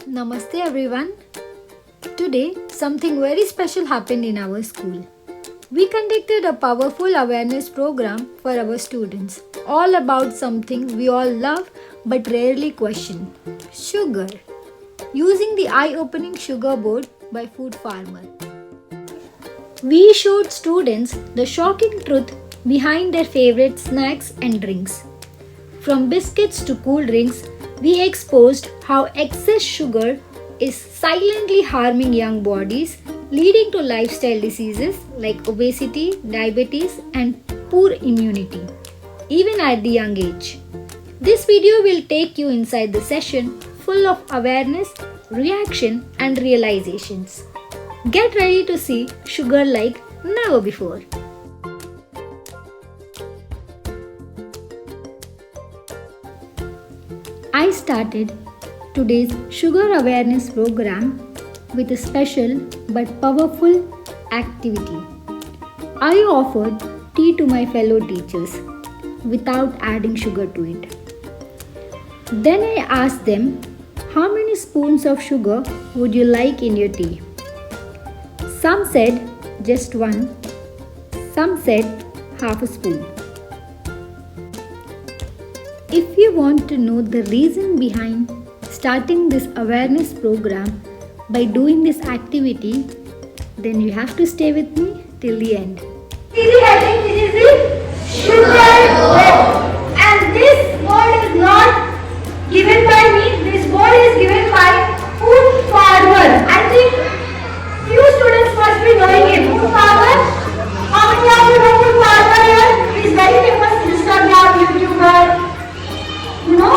Namaste everyone. Today something very special happened in our school. We conducted a powerful awareness program for our students, all about something we all love but rarely question: sugar. Using the eye-opening sugar board by Food Farmer. We showed students the shocking truth behind their favorite snacks and drinks. From biscuits to cool drinks, we exposed how excess sugar is silently harming young bodies, leading to lifestyle diseases like obesity, diabetes, and poor immunity, even at the young age. This video will take you inside the session full of awareness, reaction, and realizations. Get ready to see sugar like never before. I started today's sugar awareness program with a special but powerful activity. I offered tea to my fellow teachers without adding sugar to it. Then I asked them, how many spoons of sugar would you like in your tea? Some said just one, some said half a spoon. If you want to know the reason behind starting this awareness program by doing this activity, then you have to stay with me till the end. This is the sugar board, and this board is not given by me. This board is given by Food Farmer. I think few students must be knowing it. Food Farmer. How many of you know Food Farmer here? He is very famous Instagram YouTuber. You know,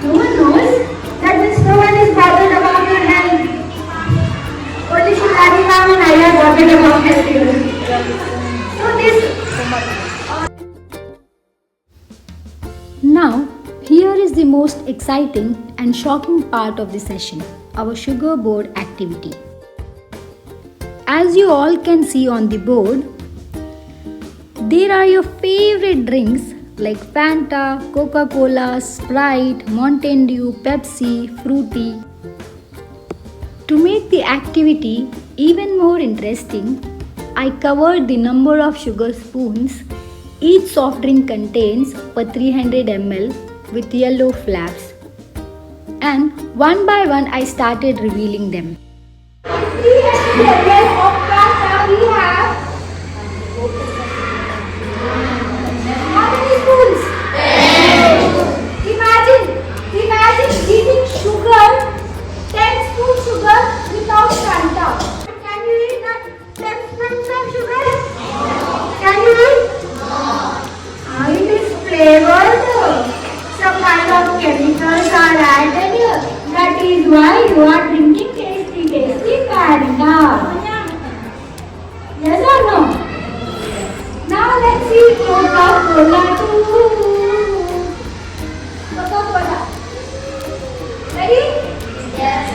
no one knows that this woman is bothered about your health. Only Shilari ma'am and I are bothered about health. So this. Now, here is the most exciting and shocking part of the session, our sugar board activity. As you all can see on the board, there are your favorite drinks like Fanta, Coca-Cola, Sprite, Mountain Dew, Pepsi, Fruity. To make the activity even more interesting, I covered the number of sugar spoons each soft drink contains per 300 ml with yellow flaps. And one by one I started revealing them. 300 ml of Fanta we have. How many spoons? 10. Imagine eating sugar, 10 spoons sugar without Fanta. Can you eat that 10 spoons of sugar? Can you eat? It is flavored. Some kind of chemicals are added here. That is why you are drinking tasty Fanta. Yes or no? Now let's see Coca-Cola too. Coca-Cola. Ready? Yes.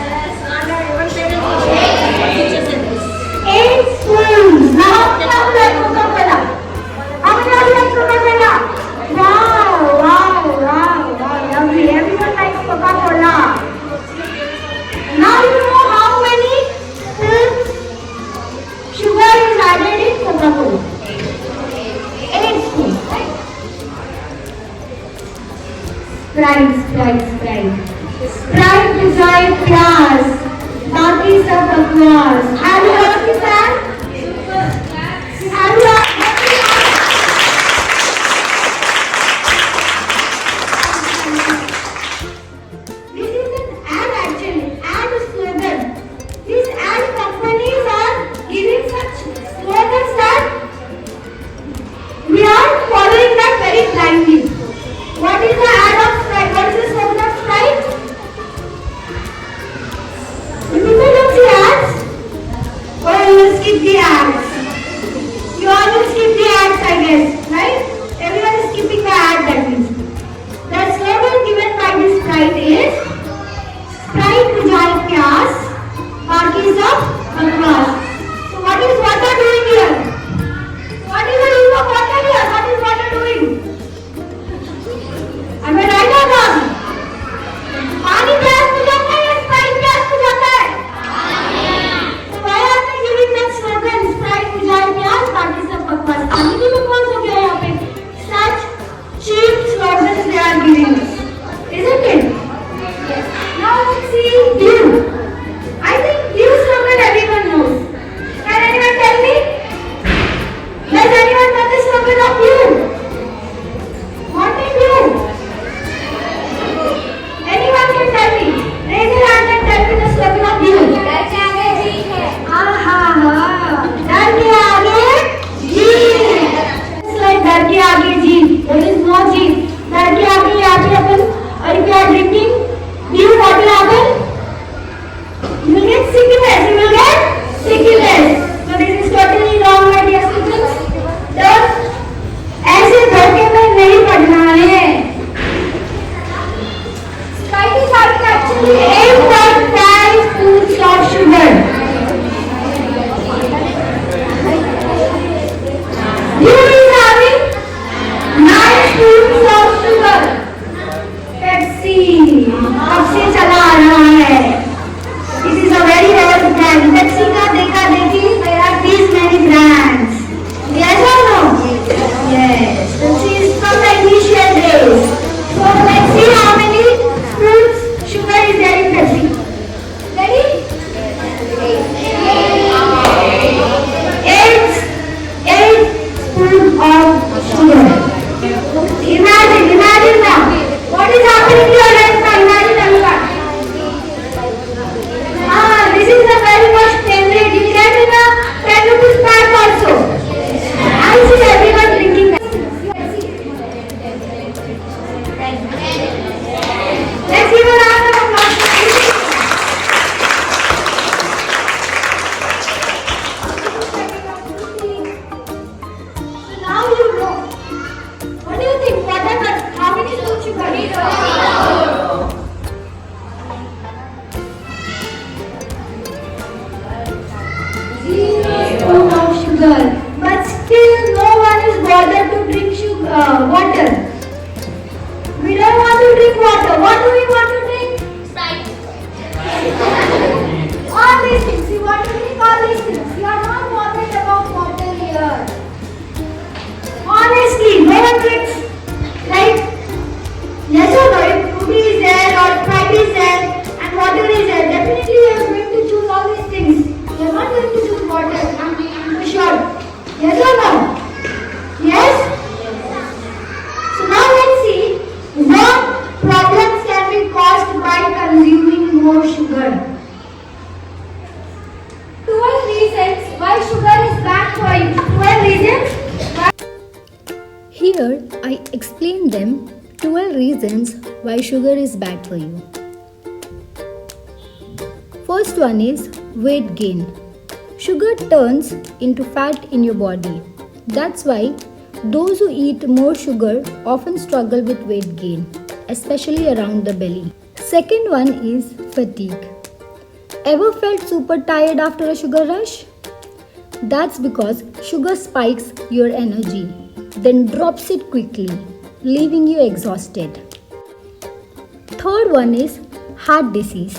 8 spoons. Now how many like Coca-Cola? How many of you like Coca-Cola? Wow. Lovely. Everyone likes Coca-Cola. Now you know how many sugar is added in Coca-Cola. 8 spoons, right? Sprite. Sprite desired class. That is the class. Have you heard this ad? Have you heard? This is an ad actually. Ad slogan. These ad companies are giving such slogans that we are following that very blindly. What is the ad of Sprite? What is the slogan of Sprite? You people don't see ads? What see glue. I think glue slogan everyone knows. Can anyone tell me? Does anyone know the slogan of glue? What is glue? Anyone can tell me? Raise your hand and tell me the slogan of glue. डर के आगे जीत है. डर के आगे जीत. It's like डर के आगे जीत. There is no जीत. डर के आगे अपन और if you are drinking glue, what will happen? You will get sickness. You will get sickness. So this is totally wrong, my dear students. तो ऐसे धोखे में नहीं पढ़ना है. Spices are actually 8.5 spoons of sugar. Glue is having 9 spoons of sugar. Pepsi. अब से चला आ रहा है. This is a very old brand. Pepsi का देखा देखी. There are these many brands. Yes or no? Yes. Pepsi is from the initial days. So let's see how many spoons sugar is there in Pepsi. Ready? 8 spoons of sugar. Imagine now. What is happening to your life now? Imagine everyone. This is a very much favorite. You get in a 10 rupees pack also. I see everyone drinking that. Let's give a round of applause. So now you know. What do you think? Whatever. How many spoons sugar? Spoon of sugar, but still no one is bothered to drink water. We don't want to drink water. What do we want to drink? Sprite. All these things. We want to drink all these things. We are not bothered about water here. Honestly, no one drinks, right? Yes or no? If Fruity is there or Sprite is there and water is there, definitely we are going to choose all these things. We are not going to choose water. I'm for sure. Yes or no? Yes? So now let's see what problems can be caused by consuming more sugar. 12 reasons why sugar is bad for you. 12 reasons why. Here I explain them 12 reasons why sugar is bad for you. First one is weight gain. Sugar turns into fat in your body. That's why those who eat more sugar often struggle with weight gain, especially around the belly. Second one is fatigue. Ever felt super tired after a sugar rush? That's because sugar spikes your energy, then drops it quickly, leaving you exhausted. Third one is heart disease.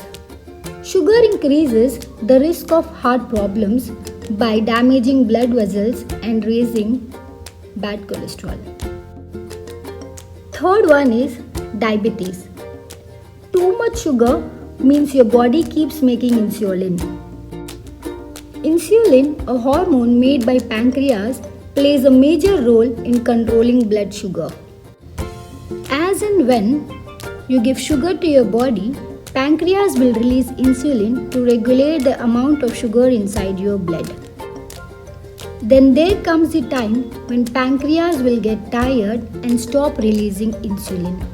Sugar increases the risk of heart problems by damaging blood vessels and raising bad cholesterol. Third one is diabetes. Too much sugar means your body keeps making insulin. Insulin, a hormone made by pancreas, plays a major role in controlling blood sugar. As and when you give sugar to your body, pancreas will release insulin to regulate the amount of sugar inside your blood. Then there comes the time when pancreas will get tired and stop releasing insulin.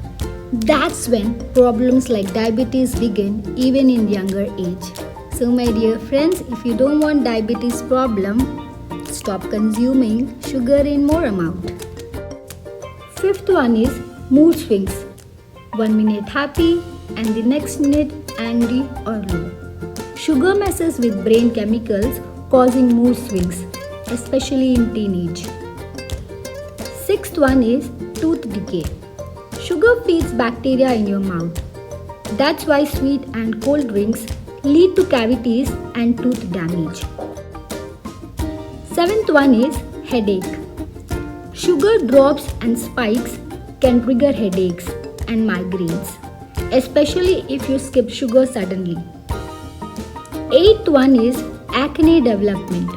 That's when problems like diabetes begin even in younger age. So my dear friends, if you don't want diabetes problem, stop consuming sugar in more amount. Fifth one is mood swings. 1 minute happy and the next minute angry or low. Sugar messes with brain chemicals causing mood swings, especially in teenage. Sixth one is tooth decay. Sugar feeds bacteria in your mouth. That's why sweet and cold drinks lead to cavities and tooth damage. Seventh one is headache. Sugar drops and spikes can trigger headaches and migraines. especially if you skip sugar suddenly. Eighth one is acne development.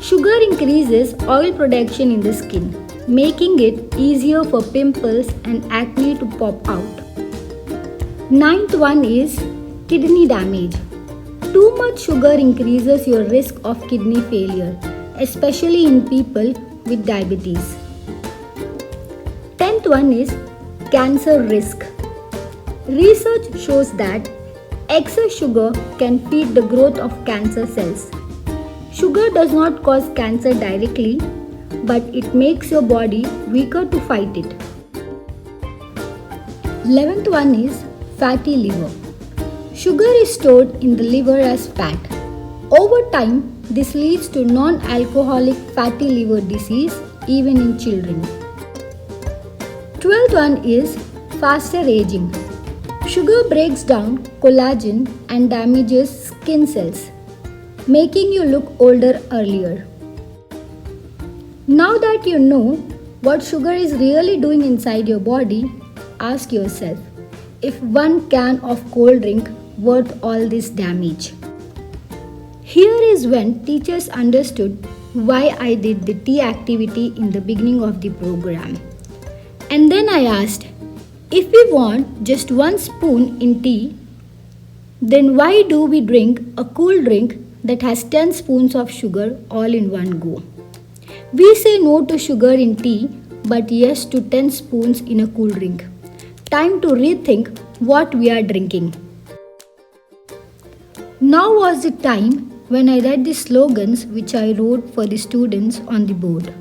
Sugar increases oil production in the skin, making it easier for pimples and acne to pop out. Ninth one is kidney damage. Too much sugar increases your risk of kidney failure, especially in people with diabetes. 10th one is cancer risk. Research shows that excess sugar can feed the growth of cancer cells. Sugar does not cause cancer directly, but it makes your body weaker to fight it. 11th one is fatty liver. Sugar is stored in the liver as fat. Over time, this leads to non-alcoholic fatty liver disease even in children. 12th one is faster aging. Sugar breaks down collagen and damages skin cells, making you look older earlier. Now that you know what sugar is really doing inside your body, ask yourself, if one can of cold drink worth all this damage? Here is when teachers understood why I did the tea activity in the beginning of the program. And then I asked, if we want just 1 spoon in tea, then why do we drink a cool drink that has 10 spoons of sugar all in one go? We say no to sugar in tea, but yes to 10 spoons in a cool drink. Time to rethink what we are drinking. Now was the time when I read the slogans which I wrote for the students on the board.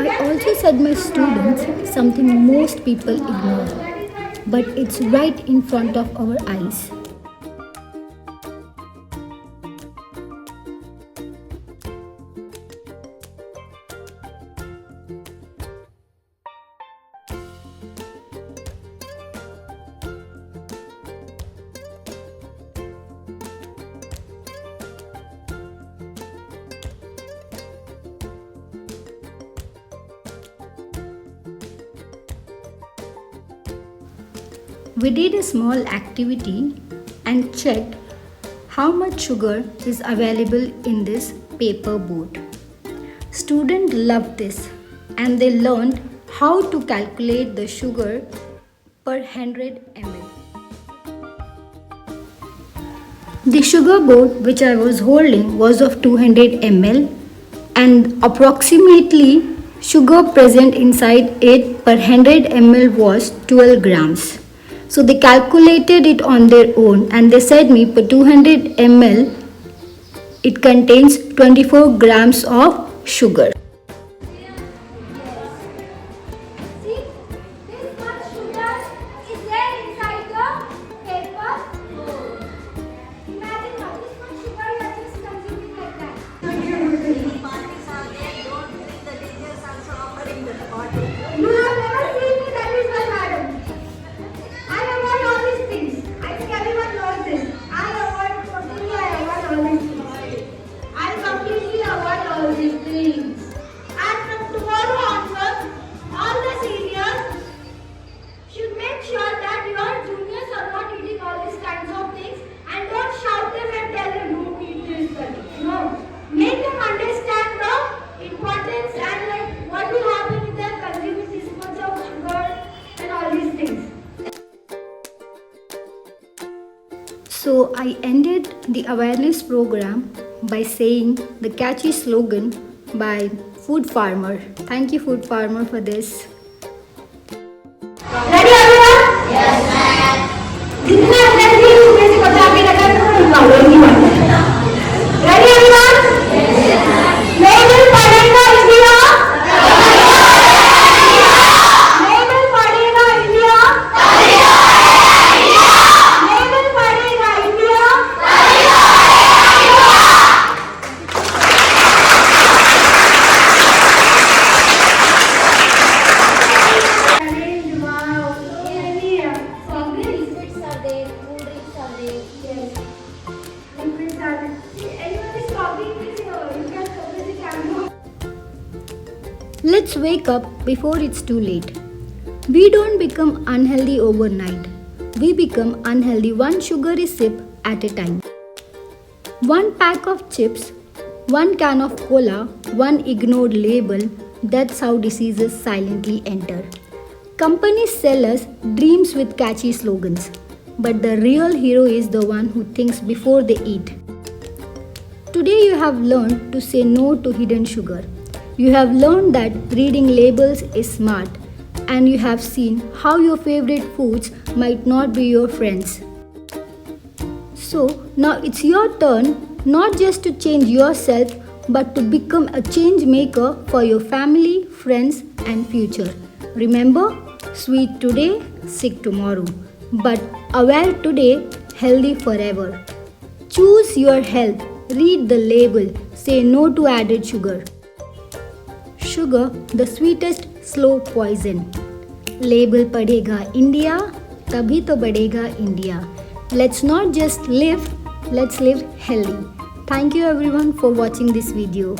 I also said my students something most people ignore, but it's right in front of our eyes. We did a small activity and checked how much sugar is available in this paper boat. Students loved this and they learned how to calculate the sugar per 100 ml. The sugar boat which I was holding was of 200 ml and approximately sugar present inside it per 100 ml was 12 grams. So they calculated it on their own and they said me per 200 ml it contains 24 grams of sugar. See, this much sugar is there inside the paper bowl. Imagine how this much sugar you are just consuming like that. Parties are there, don't bring the teachers also offering the party. You have never seen me, that is why, madam. I avoid all these things. I think everyone knows this. I avoid all these things. I completely avoid all these things. And from tomorrow onwards, all the seniors should make sure that your juniors are not eating all these kinds of things and don't shout them and tell them don't eat this. No. Make them understand the importance and like what will happen if they are consuming this much of sugar and all these things. So I ended the awareness program by saying the catchy slogan by Food Farmer. Thank you, Food Farmer, for this. Ready everyone? Yes, ma'am. जितना जल्दी सुबह से बचा के रखा है, Let's wake up before it's too late. We don't become unhealthy overnight. We become unhealthy one sugary sip at a time. One pack of chips, one can of cola, one ignored label, that's how diseases silently enter. Companies sell us dreams with catchy slogans, but the real hero is the one who thinks before they eat. Today you have learned to say no to hidden sugar. You have learned that reading labels is smart, and you have seen how your favorite foods might not be your friends. So now it's your turn not just to change yourself but to become a change maker for your family, friends, and future. Remember, sweet today, sick tomorrow, but aware today, healthy forever. Choose your health, read the label, say no to added sugar. Sugar, the sweetest slow poison. Label padhega India, tabhi to badhega India. Let's not just live, let's live healthy. Thank you everyone for watching this video.